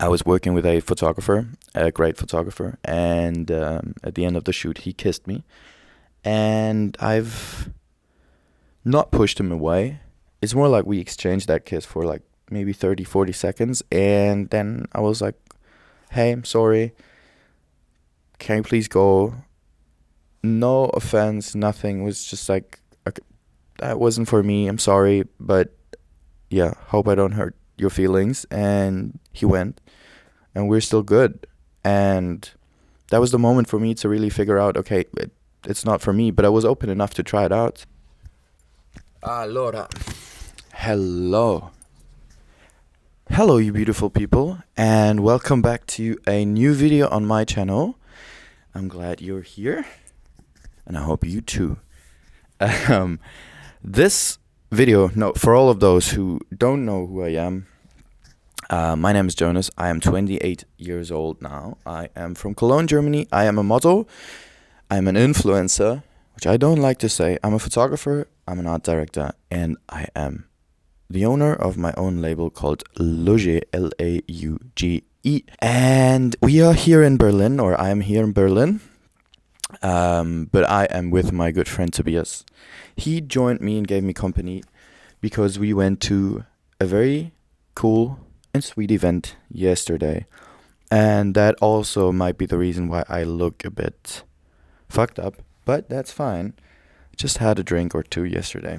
I was working with a photographer, a great photographer, and at the end of the shoot, he kissed me, and I've not pushed him away. It's more like we exchanged that kiss for like maybe 30, 40 seconds, and then I was like, hey, I'm sorry. Can you please go? No offense, nothing. It was just like, okay, that wasn't for me. I'm sorry, but yeah, hope I don't hurt your feelings. And he went, and we're still good. And that was the moment for me to really figure out, okay, it's not for me, but I was open enough to try it out. Allora, hello. Hello, you beautiful people, and welcome back to a new video on my channel. I'm glad you're here, and I hope you too. This video, no, for all of those who don't know who I am, my name is Jonas. I am 28 years old now. I am from Cologne, Germany. I am a model. I'm an influencer, which I don't like to say. I'm a photographer. I'm an art director, and I am the owner of my own label called Lauge, L-A-U-G-E. And we are here in Berlin, or I am here in Berlin. But I am with my good friend Tobias. He joined me and gave me company because we went to a very cool and sweet event yesterday. And that also might be the reason why I look a bit fucked up, but that's fine. Just had a drink or two yesterday.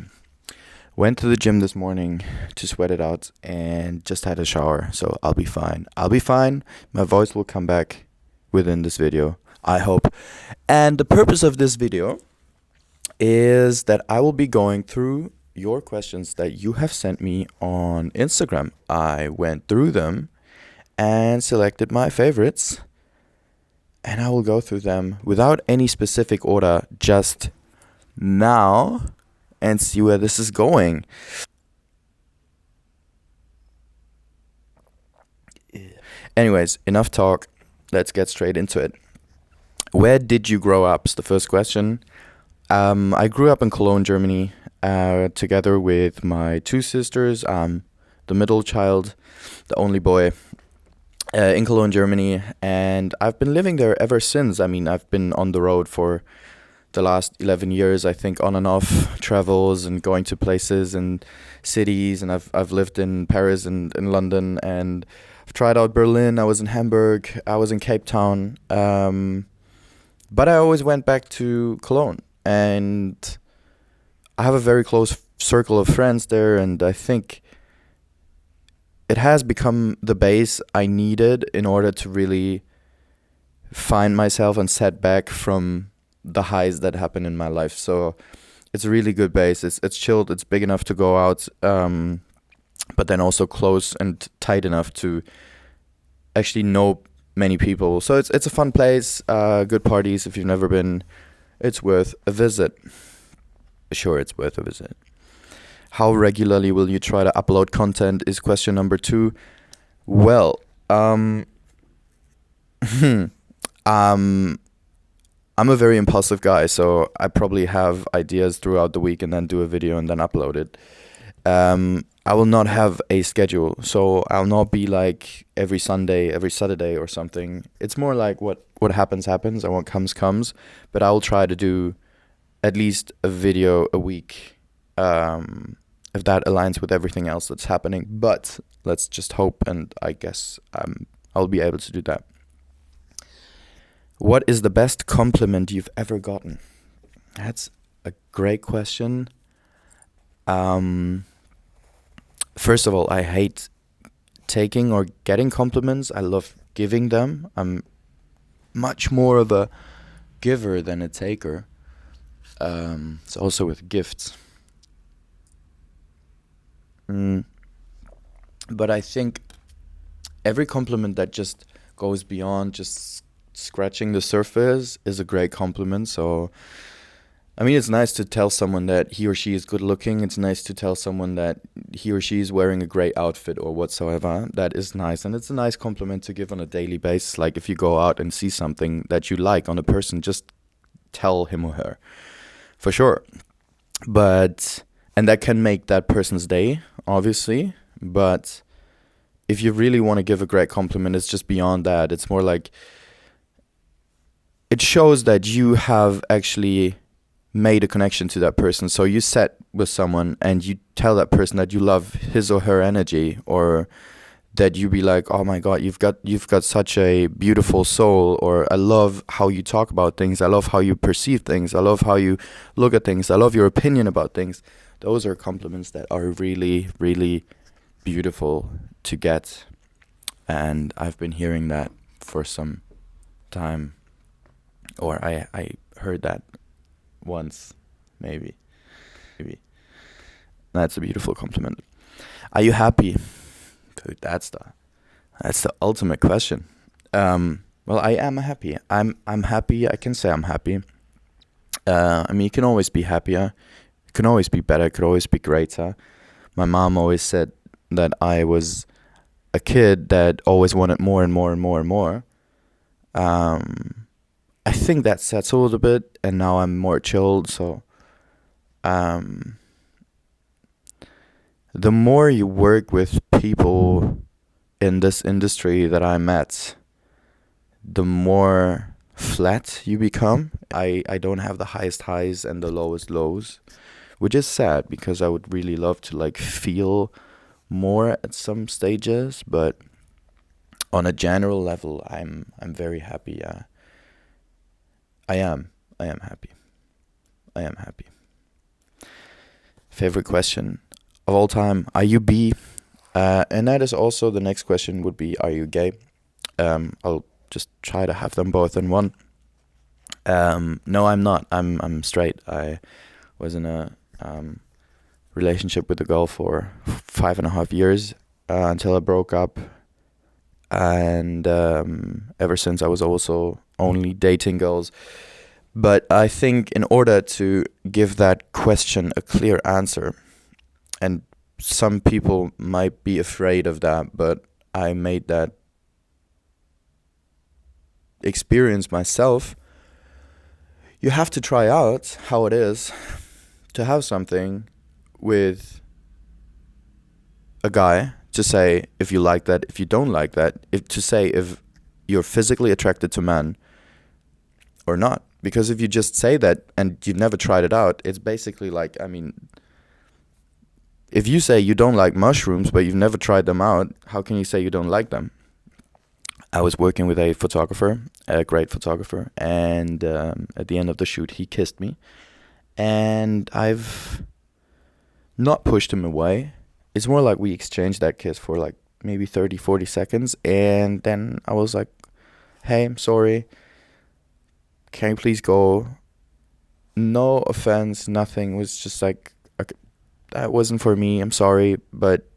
Went to the gym this morning to sweat it out and just had a shower, so I'll be fine. I'll be fine. My voice will come back within this video, I hope. And the purpose of this video is that I will be going through your questions that you have sent me on Instagram. I went through them and selected my favorites, and I will go through them without any specific order just now and see where this is going. Anyways, enough talk. Let's get straight into it. Where did you grow up is the first question. I grew up in Cologne, Germany, together with my two sisters. I'm the middle child, the only boy, in Cologne, Germany, and I've been living there ever since. I mean, I've been on the road for the last 11 years, I think, on and off travels and going to places and cities, and I've lived in Paris and in London, and I've tried out Berlin. I was in Hamburg, I was in Cape Town, but I always went back to Cologne, and I have a very close circle of friends there, and I think it has become the base I needed in order to really find myself and set back from the highs that happen in my life. So it's a really good base. It's chilled. It's big enough to go out, but then also close and tight enough to actually know many people. So it's a fun place. Good parties. If you've never been, it's worth a visit. Sure, it's worth a visit. How regularly will you try to upload content is question number 2. Well, I'm a very impulsive guy, so I probably have ideas throughout the week and then do a video and then upload it. I will not have a schedule, so I'll not be like every Sunday, every Saturday or something. It's more like what happens, happens, and what comes, comes. But I will try to do at least a video a week, if that aligns with everything else that's happening. But let's just hope, and I guess I'll be able to do that. What is the best compliment you've ever gotten? That's a great question. First of all, I hate taking or getting compliments. I love giving them. I'm much more of a giver than a taker. It's also with gifts. But I think every compliment that just goes beyond just scratching the surface is a great compliment. So, I mean, it's nice to tell someone that he or she is good looking. It's nice to tell someone that he or she is wearing a great outfit or whatsoever. That is nice. And it's a nice compliment to give on a daily basis. Like if you go out and see something that you like on a person, just tell him or her. For sure. And that can make that person's day, obviously. But if you really want to give a great compliment, it's just beyond that. It's more like it shows that you have actually made a connection to that person. So you sat with someone and you tell that person that you love his or her energy, or that you be like, oh my god, you've got such a beautiful soul, or I love how you talk about things, I love how you perceive things, I love how you look at things, I love your opinion about things. Those are compliments that are really, really beautiful to get. And I've been hearing that for some time, or I heard that once, maybe. That's a beautiful compliment. Are you happy? Dude, that's the ultimate question. Well, I am happy. I'm happy. I can say I'm happy. I mean, you can always be happier. It can always be better. It could always be greater. My mom always said that I was a kid that always wanted more and more and more and more. I think that settled a bit, and now I'm more chilled. So, the more you work with people in this industry that I'm at, the more flat you become. I don't have the highest highs and the lowest lows, which is sad because I would really love to like feel more at some stages, but on a general level, I'm very happy. I am happy. I am happy. Favorite question of all time: are you bi? And that is also the next question would be: are you gay? I'll just try to have them both in one. No, I'm not. I'm straight. I was in a relationship with a girl for 5.5 years until I broke up, and ever since I was also only dating girls. But I think in order to give that question a clear answer, and some people might be afraid of that, but I made that experience myself. You have to try out how it is to have something with a guy, to say if you like that, if you don't like that, to say if you're physically attracted to men or not. Because if you just say that and you've never tried it out, it's basically like, I mean, if you say you don't like mushrooms but you've never tried them out, how can you say you don't like them? I was working with a photographer, a great photographer, and at the end of the shoot he kissed me, and I've not pushed him away. It's more like we exchanged that kiss for like maybe 30-40 seconds, and then I was like, hey, I'm sorry, can you please go? No offense, nothing. It was just like, okay, that wasn't for me, I'm sorry, but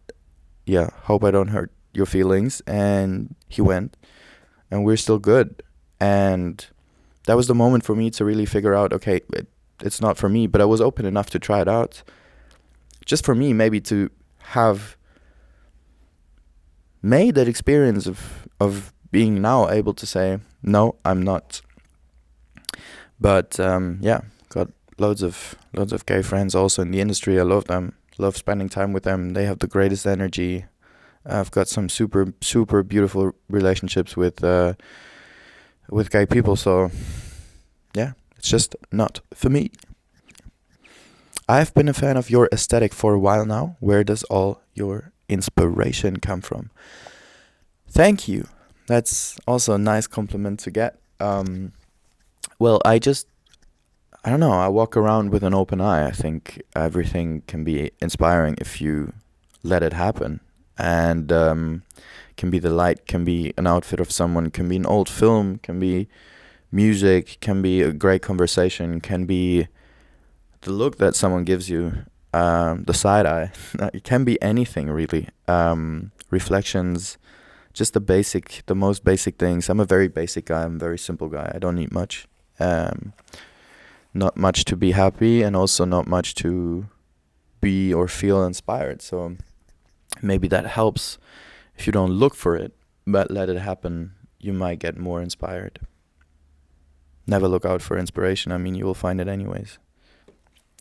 yeah, hope I don't hurt your feelings. And he went, and we're still good. And that was the moment for me to really figure out, okay, it's not for me, but I was open enough to try it out. Just for me, maybe to have made that experience of being now able to say, no, I'm not. But yeah, got loads of gay friends also in the industry. I love them, love spending time with them. They have the greatest energy. I've got some super beautiful relationships with gay people. So yeah, it's just not for me. I've been a fan of your aesthetic for a while now. Where does all your inspiration come from? Thank you. That's also a nice compliment to get. Well, I don't know, I walk around with an open eye. I think everything can be inspiring if you let it happen. And can be the light, can be an outfit of someone, can be an old film, can be music, can be a great conversation, can be the look that someone gives you, the side eye. It can be anything, really. Reflections, just the most basic things. I'm a very basic guy. I'm a very simple guy. I don't need much. Not much to be happy, and also not much to be or feel inspired. So maybe that helps. If you don't look for it, but let it happen, you might get more inspired. Never look out for inspiration. I mean, you will find it anyways.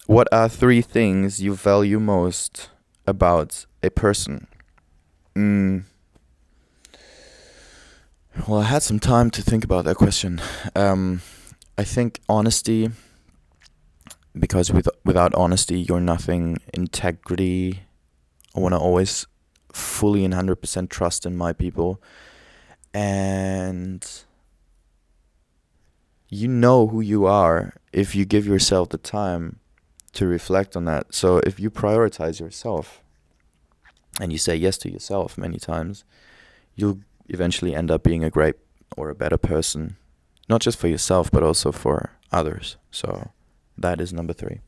What are 3 things you value most about a person? Well, I had some time to think about that question. I think honesty, because without honesty, you're nothing. Integrity, I want to always fully and 100% trust in my people. And you know who you are if you give yourself the time to reflect on that. So if you prioritize yourself and you say yes to yourself many times, you'll eventually end up being a great or a better person, not just for yourself, but also for others. So that is number 3.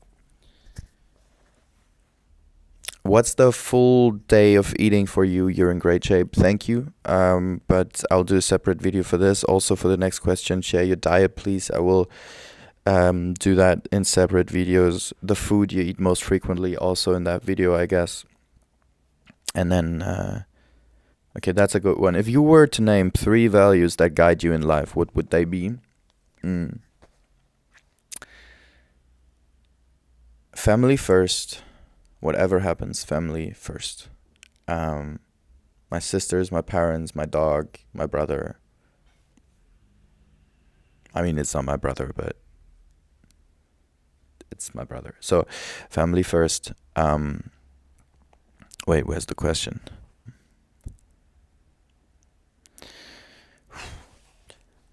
What's the full day of eating for you? You're in great shape. Thank you. But I'll do a separate video for this. Also for the next question, share your diet, please. I will do that in separate videos. The food you eat most frequently, also in that video, I guess. And then, okay, that's a good one. If you were to name 3 values that guide you in life, what would they be? Family first. Whatever happens, family first. My sisters, my parents, my dog, my brother. I mean, it's not my brother, but it's my brother. So, family first. Wait, where's the question?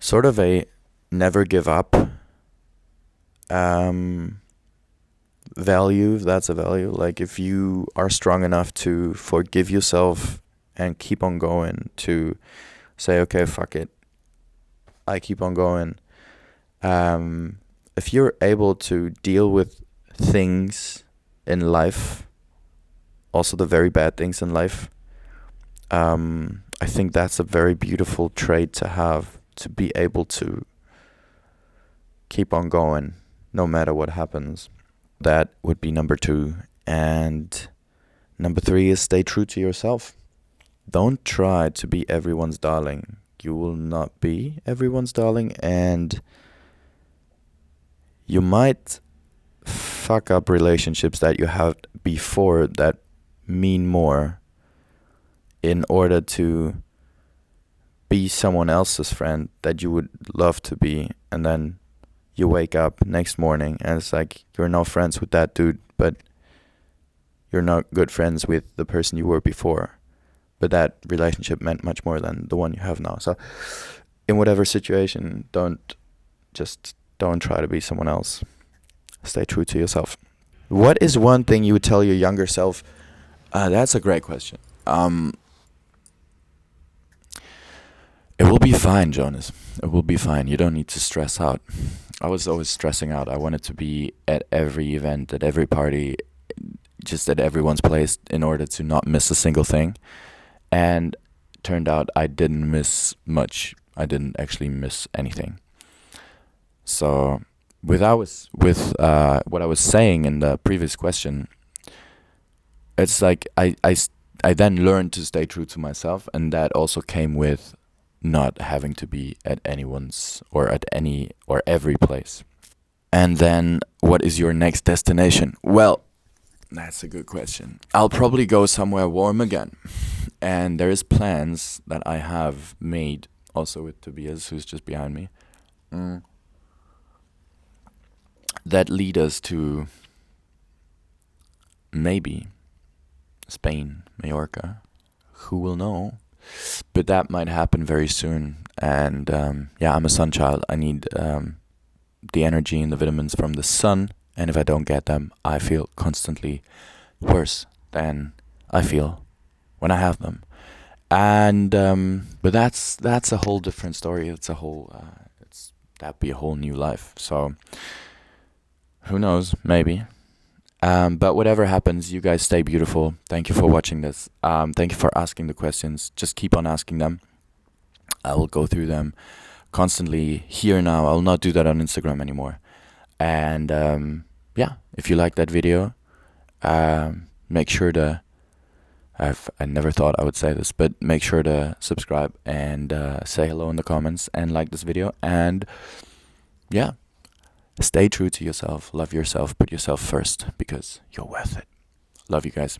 Sort of a never give up value, if that's a value. Like, if you are strong enough to forgive yourself and keep on going, to say, okay, fuck it, I keep on going. If you're able to deal with things in life, also the very bad things in life, I think that's a very beautiful trait to have, to be able to keep on going no matter what happens. That would be number 2. And number 3 is stay true to yourself. Don't try to be everyone's darling. You will not be everyone's darling, and you might fuck up relationships that you had before that mean more in order to be someone else's friend that you would love to be, and then you wake up next morning and it's like you're now friends with that dude, but you're not good friends with the person you were before. But that relationship meant much more than the one you have now. So in whatever situation, don't try to be someone else. Stay true to yourself. What is one thing you would tell your younger self? That's a great question. It will be fine, Jonas. It will be fine. You don't need to stress out. I was always stressing out. I wanted to be at every event, at every party, just at everyone's place in order to not miss a single thing. And turned out I didn't miss much. I didn't actually miss anything. So with what I was saying in the previous question, it's like I then learned to stay true to myself, and that also came with not having to be at anyone's or at any or every place. And then, what is your next destination? Well, that's a good question. I'll probably go somewhere warm again. And there is plans that I have made, also with Tobias, who's just behind me, that lead us to maybe Spain, Mallorca. Who will know? But that might happen very soon. And I'm a sun child. I need the energy and the vitamins from the sun. And if I don't get them, I feel constantly worse than I feel when I have them. And but that's a whole different story. It's a whole that'd be a whole new life. So who knows? Maybe. But whatever happens, you guys stay beautiful. Thank you for watching this. Thank you for asking the questions. Just keep on asking them. I will go through them constantly here now. I'll not do that on Instagram anymore. And if you like that video, make sure to, I never thought I would say this, but make sure to subscribe and say hello in the comments and like this video. And stay true to yourself, love yourself, put yourself first, because you're worth it. Love you guys.